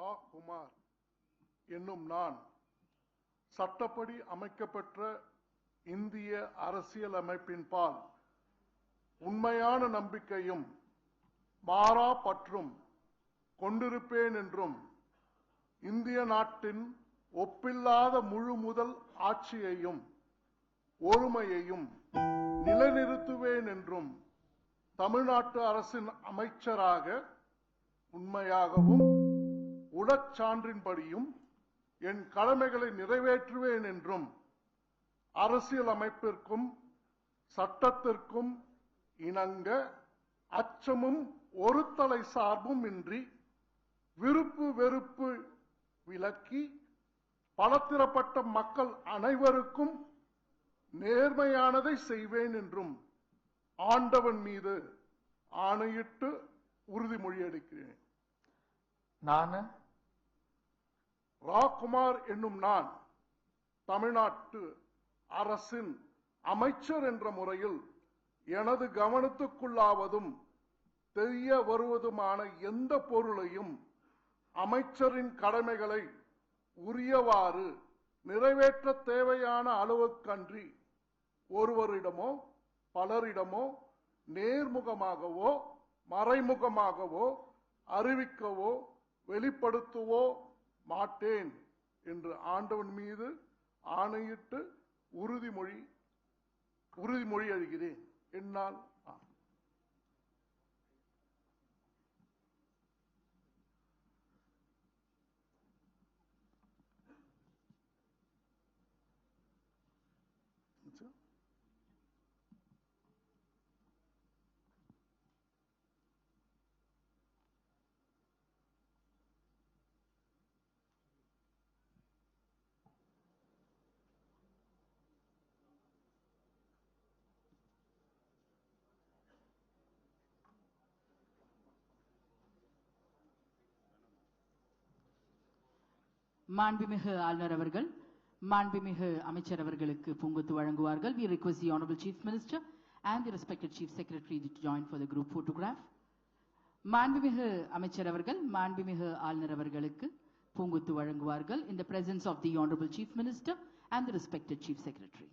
ரா குமார் என்னும் நான் சட்டப்படி அமைக்கப்பெற்ற இந்திய அரசியல் அமைப்பின் பால் உண்மையான நம்பிக்கையும் மாறா பற்றும் கொண்டிருப்பேன் என்றும் இந்திய நாட்டின் ஒப்பில்லாத முழு முதல் ஆட்சியையும் ஒருமையையும் நிலைநிறுத்துவேன் என்றும் தமிழ்நாட்டு அரசின் அமைச்சராக உண்மையாகவும் உடற்சான்றின்படியும் என் கடமைகளை நிறைவேற்றுவேன் என்றும் அரசியல் அமைப்பிற்கும் சட்டத்திற்கும் இணங்க அச்சமும் ஒரு தலை சார்பும் இன்றி விருப்பு வெறுப்பு விலக்கி பலதரப்பட்ட மக்கள் அனைவருக்கும் நேர்மையானதை செய்வேன் என்றும் ஆண்டவன் மீது ஆணையிட்டு உறுதிமொழி அளிக்கிறேன். நான் ராகுமார் என்னும் நான் தமிழ்நாட்டு அரசின் அமைச்சர் என்ற முறையில் எனது கவனத்துக்குள்ளாவதும் தெரிய வருவதுமான எந்த பொருளையும் அமைச்சரின் கடமைகளை உரியவாறு நிறைவேற்ற தேவையான அளவுக்கன்றி ஒருவரிடமோ பலரிடமோ நேர்முகமாகவோ மறைமுகமாகவோ அறிவிக்கவோ வெளிப்படுத்தவோ மாட்டேன் என்று ஆண்டவன் மீது ஆணையிட்டு உறுதிமொழி அளிக்கிறேன். என்னால் மாண்புமிகு ஆளுநர் அவர்கள் மாண்புமிகு அமைச்சர் அவர்களுக்கு பூங்கொத்து வழங்குவார்கள். We request the Honorable Chief Minister and the respected Chief Secretary to join for the group photograph. மாண்புமிகு அமைச்சர் அவர்கள் மாண்புமிகு ஆளுநர் அவர்களுக்கு பூங்கொத்து வழங்குவார்கள் in the presence of the Honorable Chief Minister and the respected Chief Secretary.